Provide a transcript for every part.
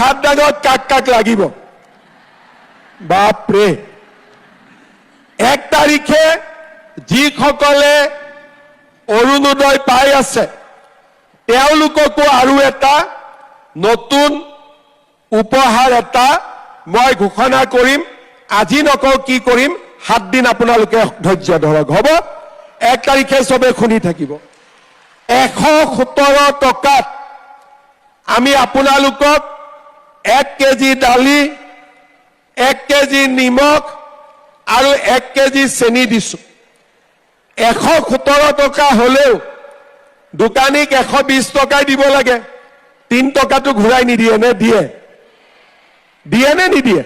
হাত দাঙক কাক কাক লাগিব বাপৰে 1 তাৰিখে যিসকলে অৰুণোদয় পাই আছে তেওঁলোককো আৰু এটা নতুন উপহাৰ এটা মই ঘোষণা কৰিম আজি নকওঁ কি কৰিম 7 দিন আপোনালোকে ধৈৰ্য ধৰক হ'ব 1 তাৰিখে সবে শুনি থাকিব 117 টকাত আমি আপোনালোকক 1 কেজি দালি 1 কেজি নিমখ আৰু 1 কেজি চেনি দিছো 117 টকা হলেও দোকানীক 120 টকাই দিব লাগে 3 টকাটো ঘূৰাই নিদিয়ে নে দিয়ে দিয়ে নে নিদিয়ে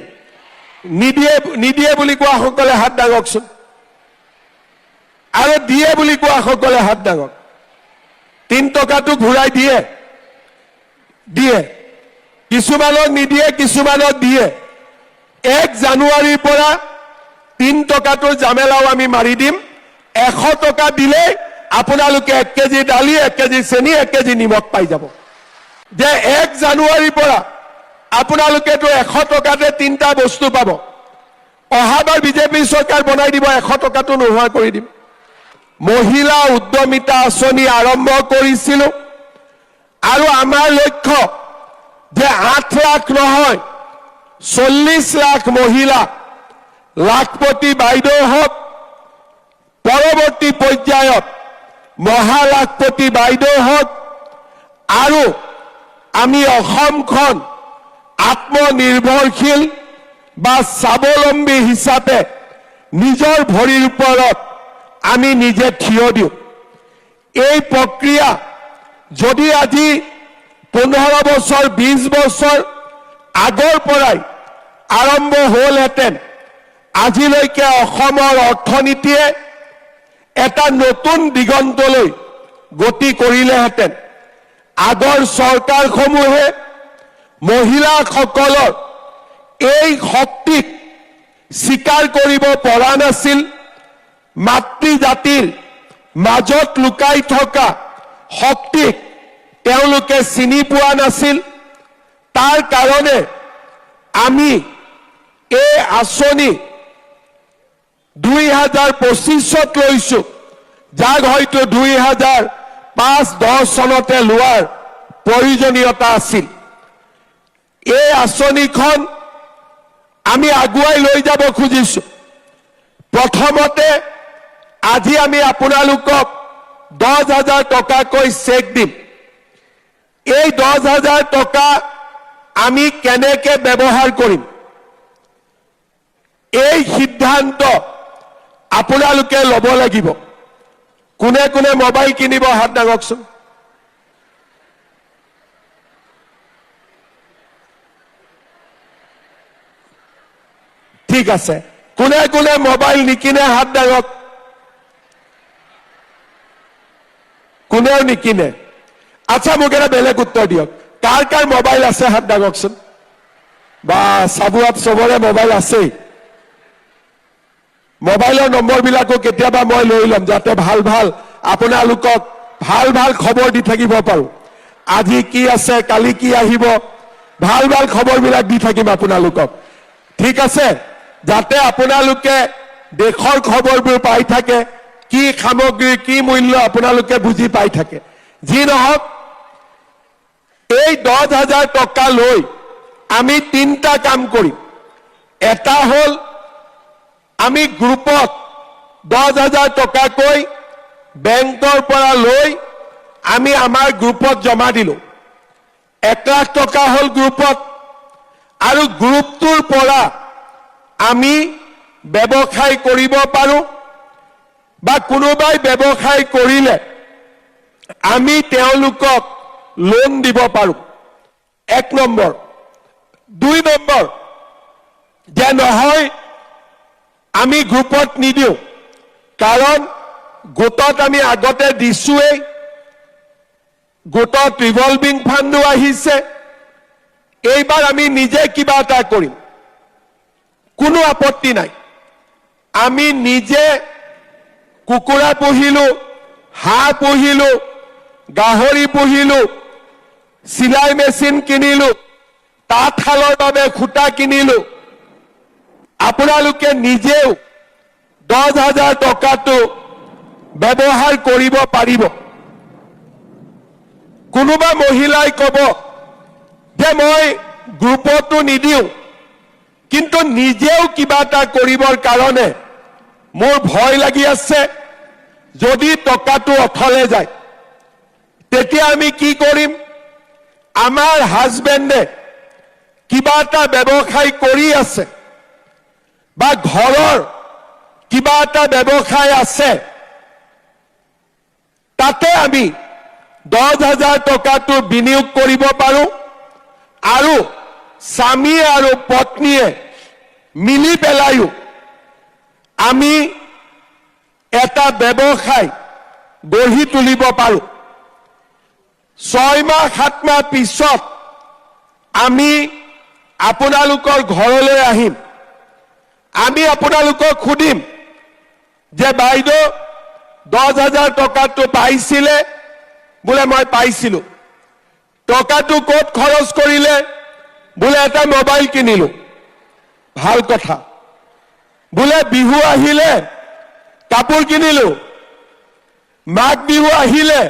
নিদিয়ে নিদিয়ে বুলি কোৱা সকলে হাত দাঙকচোন আৰু দিয়ে বুলি কোৱা সকলে হাত দাঙক 3 টকাটো ঘূৰাই দিয়ে দিয়ে কিছুমানক নিদিয়ে কিছুমানক দিয়ে 1 জানুৱাৰীৰ পৰা 3 টকাটোৰ জামেলাও আমি মাৰি দিম 100 টকা দিলে আপোনালোকে 1 কেজি দালি 1 কেজি চেনি 1 কেজি নিমখ পাই যাব যে 1 জানুৱাৰীৰ পৰা আপোনালোকেতো 100 টকাতে 3টা বস্তু পাব অহাবাৰ বিজেপি চৰকাৰ বনাই দিব 100 টকাটো নোহোৱা কৰি দিম মহিলা উদ্যমিতা আঁচনি আৰম্ভ কৰিছিলো আৰু আমাৰ লক্ষ্য যে 8 লাখ নহয় 40 লাখ মহিলা লাখপতি বাইদেউ হওক পৰৱৰ্তী পৰ্যায়ত মহালাখপতি বাইদেউ হওক আৰু আমি অসমখন আত্মনিৰ্ভৰশীল বা স্বাৱলম্বী হিচাপে নিজৰ ভৰিৰ ওপৰত আমি নিজে থিয় দিওঁ এই প্ৰক্ৰিয়া যদি আজি 15 বছৰ 20 বছৰ আগৰ পৰাই আৰম্ভ হ'লহেঁতেন আজিলৈকে অসমৰ অৰ্থনীতিয়ে এটা নতুন দিগন্তলৈ গতি কৰিলেহেঁতেন আগৰ চৰকাৰসমূহে মহিলাসকলৰ এই শক্তিক স্বীকাৰ কৰিব পৰা নাছিল মাতৃ জাতিৰ মাজত লুকাই থকা শক্তিক তেওঁলোকে চিনি পোৱা নাছিল তাৰ কাৰণে আমি এই আঁচনি 2025ত লৈছো যাক হয়তো 2005-10 চনতে লোৱাৰ প্ৰয়োজনীয়তা আছিল এই আঁচনিখন আমি আগুৱাই লৈ যাব খুজিছো প্ৰথমতে আজি আমি আপোনালোকক 10,000 টকাকৈ চেক দিম এই 10,000 টকা আমি কেনেকৈ ব্যৱহাৰ কৰিম এই সিদ্ধান্ত আপোনালোকে ল'ব লাগিব কোনে কোনে মোবাইল কিনিব হাত দাঙকচোন ঠিক আছে কোনে কোনে মোবাইল নিকিনে হাত দাঙক কোনেও নিকিনে আচ্ছা মোক এটা বেলেগ উত্তৰ দিয়ক কাৰ কাৰ মোবাইল আছে হাত দাঙকচোন বা সাবুয়াত সবৰে মোবাইল আছে মোবাইলৰ নম্বৰবিলাকো কেতিয়াবা মই লৈ লম যাতে ভাল ভাল আপোনালোকক ভাল ভাল খবৰ দি থাকিব পাৰো আজি কি আছে কালি কি আহিব ভাল ভাল খবৰবিলাক দি থাকিম আপোনালোকক ঠিক আছে যাতে আপোনালোকে দেশৰ খবৰবোৰ পাই থাকে কি সামগ্ৰী কি মূল্য আপোনালোকে বুজি পাই থাকে যি নহওক এই 10,000 টকা লৈ আমি 3টা কাম কৰিম এটা হল আমি গ্ৰুপত 10,000 টকাকৈ বেংকৰ পৰা লৈ আমি আমাৰ গ্ৰুপত জমা দিলো 1 লাখ টকা হল গ্ৰুপত আৰু গ্ৰুপটোৰ পৰা আমি ব্যৱসায় কৰিব পাৰো বা কোনোবাই ব্যৱসায় কৰিলে আমি তেওঁলোকক লোন দিব পাৰো 1 নম্বৰ 2 নম্বৰ যে নহয় আমি গ্ৰুপত নিদিও কাৰণ গোটত আমি আগতে দিছোৱেই গোটত ৰিভলভিং ফাণ্ডো আহিছে এইবাৰ আমি নিজে কিবা এটা কৰিম কোনো আপত্তি নাই আমি নিজে কুকুৰা পুহিলো হাঁহ পুহিলো গাহৰি পুহিলো সিলাই মেচিন কিনিলো তাঁতশালৰ বাবে সূতা কিনিলো আপোনালোকে নিজেও 10,000 টকাটো ব্যৱহাৰ কৰিব পাৰিব কোনোবা মহিলাই ক'ব যে মই গ্ৰুপতো নিদিওঁ কিন্তু নিজেও কিবা এটা কৰিবৰ কাৰণে মোৰ ভয় লাগি আছে যদি টকাটো অথলে যায় তেতিয়া আমি কি কৰিম আমাৰ হাজবেণ্ডে কিবা এটা ব্যৱসায় কৰি আছে বা ঘৰৰ কিবা এটা ব্যৱসায় আছে তাতে আমি 10,000 টকাটো বিনিয়োগ কৰিব পাৰোঁ আৰু স্বামী আৰু পত্নীয়ে মিলি পেলাইও আমি এটা ব্যৱসায় গঢ়ি তুলিব পাৰোঁ 6 মাহ 7 মাহ পিছত আমি আপোনালোকৰ ঘৰলৈ আহিম আমি আপোনালোকক খুদিম যে বাইদেউ 10,000 টকাটো পাইছিলে বোলে মই পাইছিলো টকাটো ক'ত খৰচ কৰিলে বোলে এটা মোবাইল কিনিলো ভাল কথা বোলে বিহু আহিলে কাপোৰ কিনিলো মাঘ বিহু আহিলে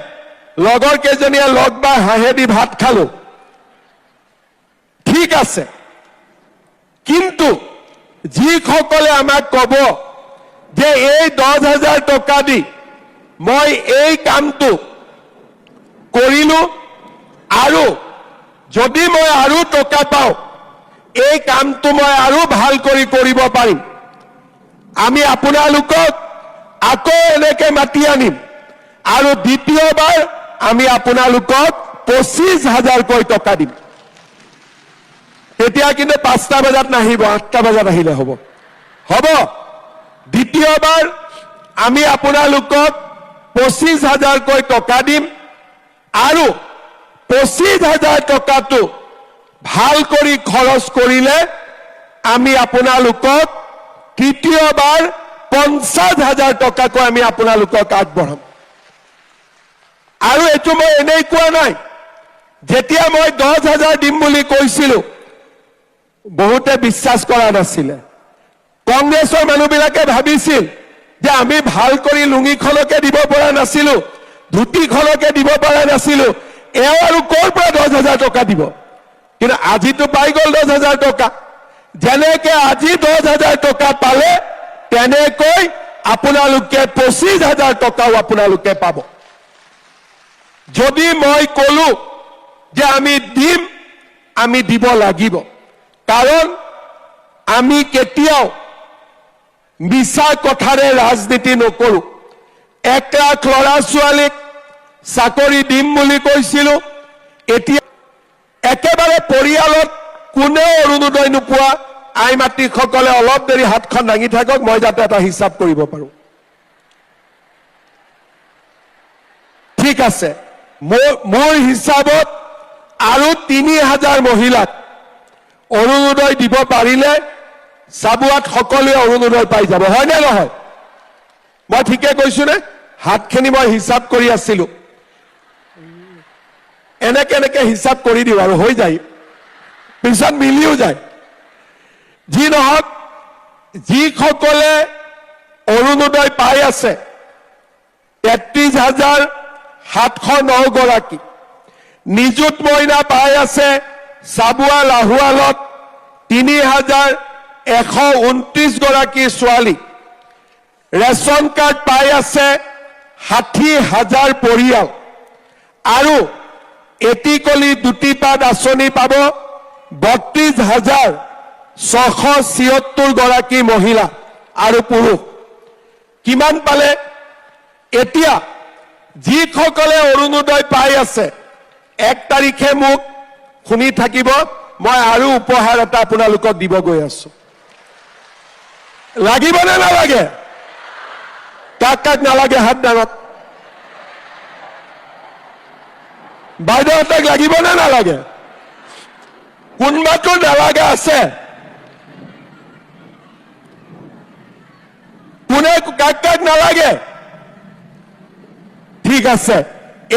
লগৰ কেজনীয়ে লগ বা হাঁহেদি ভাত খালো ঠিক আছে কিন্তু যিসকলে আমাক ক'ব যে এই 10,000 টকা দি মই এই কামটো কৰিলো আৰু যদি মই আৰু টকা পাওঁ এই কামটো মই আৰু ভাল কৰি কৰিব পাৰিম আমি আপোনালোকক আকৌ এনেকে মাতি আনিম আৰু দ্বিতীয়বাৰ আমি আপোনালোকক 25,000 কৈ টকা দিম তেতিয়া কিন্তু 5টা বজাত নাহিব 8টা বজাত আহিলে হ'ব হ'ব দ্বিতীয়বাৰ আমি আপোনালোকক 25,000 কৈ টকা দিম আৰু 25,000 টকাটো ভাল কৰি খৰচ কৰিলে আমি আপোনালোকক তৃতীয়বাৰ 50,000 টকাকৈ আমি আপোনালোকক আগবঢ়াম আৰু এটো মই এনেই কোৱা নাই যেতিয়া মই 10,000 দিম বুলি কৈছিলো বহুতে বিশ্বাস কৰা নাছিলে কংগ্ৰেছৰ মানুহবিলাকে ভাবিছিল যে আমি ভাল কৰি লুঙিখনকে দিব পৰা নাছিলো ধুতিখনকে দিব পৰা নাছিলো এও আৰু ক'ৰ পৰা 10,000 টকা দিব কিন্তু আজিতো পাই গ'ল 10,000 টকা যেনেকে আজি 10,000 টকা পালে তেনেকৈ আপোনালোকে 25,000 টকাও আপোনালোকে পাব যদি মই ক'লো যে আমি দিম আমি দিব লাগিব কাৰণ আমি কেতিয়াও মিছা কথাৰে ৰাজনীতি নকৰো 1 লাখ ল'ৰা ছোৱালীক চাকৰি দিম বুলি কৈছিলো এতিয়া একেবাৰে পৰিয়ালত কোনেও অৰুণোদয় নোপোৱা আই মাতৃসকলে অলপ দেৰি হাতখন দাঙি থাকক মই যাতে এটা হিচাপ কৰিব পাৰো ঠিক আছে মোৰ হিচাপত আৰু 3,000 মহিলাক অৰুণোদয় দিব পাৰিলে চাবুৱাত সকলোৱে অৰুণোদয় পাই যাব হয় নে নহয় মই ঠিকে কৈছো নে হাতখিনি মই হিচাপ কৰি আছিলো এনেকে হিচাপ কৰি দিও আৰু হৈ যায় পিছত মিলিও যায় যি নহওক যিসকলে অৰুণোদয় পাই আছে 33,709 গৰাকী নিযুত মইনা পাই আছে চাবুৱা লাহুৱালত 3,129 গৰাকী ছোৱালী ৰেচন কাৰ্ড পাই আছে 60,000 পৰিয়াল আৰু এটিকলি দুটিপাত আঁচনি পাব 32,676 গৰাকী মহিলা আৰু পুৰুষ কিমান পালে এতিয়া যিসকলে অৰুণোদয় পাই আছে 1 তাৰিখে মোক শুনি থাকিব মই আৰু উপহাৰ এটা আপোনালোকক দিব গৈ আছো লাগিব নে নালাগে কাক নালাগে হাত ডাঙত বাইদেউহঁতক লাগিব নে নালাগে কোনোবাটো নালাগে আছে কোনে কাক নালাগে ঠিক আছে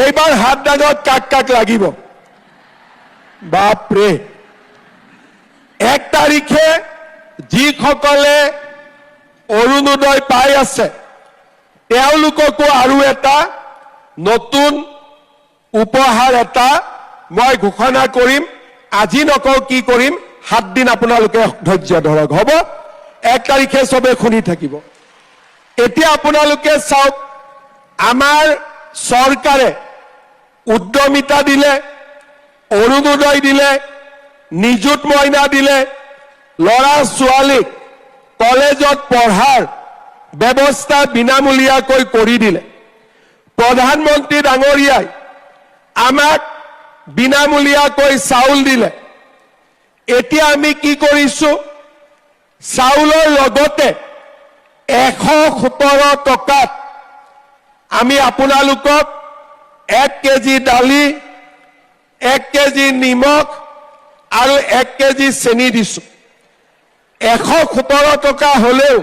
এইবাৰ হাত ডাঙত কাক লাগিব বাপৰে 1 তাৰিখে যিসকলে অৰুণোদয় পাই আছে তেওঁলোককো আৰু এটা নতুন উপহাৰ এটা মই ঘোষণা কৰিম। আজি নকওঁ কি কৰিম, 7 দিন আপোনালোকে ধৈৰ্য ধৰক, হ'ব? 1 তাৰিখে চবে শুনি থাকিব। এতিয়া আপোনালোকে চাওক, আমাৰ চৰকাৰে উদ্যমিতা দিলে, অৰুণোদয় দিলে, নিযুত মইনা দিলে, ল'ৰা ছোৱালীক কলেজত পঢ়াৰ ব্যৱস্থা বিনামূলীয়াকৈ কৰি দিলে। প্ৰধানমন্ত্ৰী ডাঙৰীয়াই আমাক বিনামূলীয়াকৈ চাউল দিলে। এতিয়া আমি কি কৰিছো, চাউলৰ লগতে 117 টকাত আমি আপোনালোকক 1 কেজি দালি, 1 কেজি নিমখ আৰু 1 কেজি চেনি দিছো। 117 টকা হলেও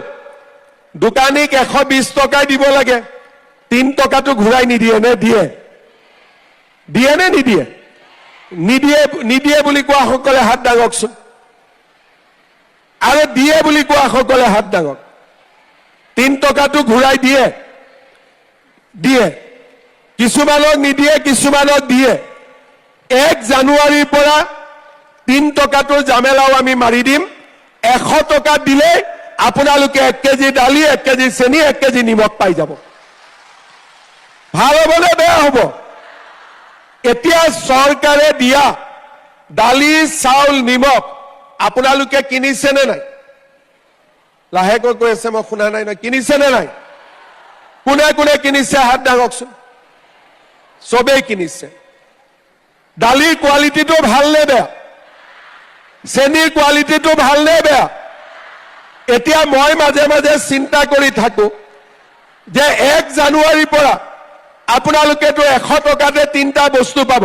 দোকানীক 120 টকাই দিব লাগে। 3 টকাটো ঘূৰাই নিদিয়ে নে দিয়ে? দিয়ে নে নিদিয়ে? নিদিয়ে বুলি কোৱা সকলে হাত দাঙকচোন, আৰু দিয়ে বুলি কোৱা সকলে হাত দাঙক। 3 টকাটো ঘূৰাই দিয়ে? দিয়ে। কিছুমানক নিদিয়ে, কিছুমানক দিয়ে। 1 জানুৱাৰীৰ পৰা 3 টকাটোৰ জামেলাও আমি মাৰি দিম। 100 টকা দিলে আপোনালোকে 1 কেজি দালি, 1 কেজি চেনি, 1 কেজি নিমখ পাই যাব। ভাল হ'ব নে বেয়া হ'ব? এতিয়া চৰকাৰে দিয়া দালি, চাউল, নিমখ আপোনালোকে কিনিছে নে নাই? লাহেকৈ কৈ আছে, মই শুনা নাই। কিনিছে নে নাই? কোনে কোনে কিনিছে হাত দাঙকচোন। চবেই কিনিছে। দালিৰ কোৱালিটিটো ভাল নে বেয়া? চেনিৰ কোৱালিটিটো ভাল নে বেয়া? এতিয়া মই মাজে মাজে চিন্তা কৰি থাকো যে 1 জানুৱাৰীৰ পৰা আপোনালোকেতো 100 টকাতে 3টা বস্তু পাব।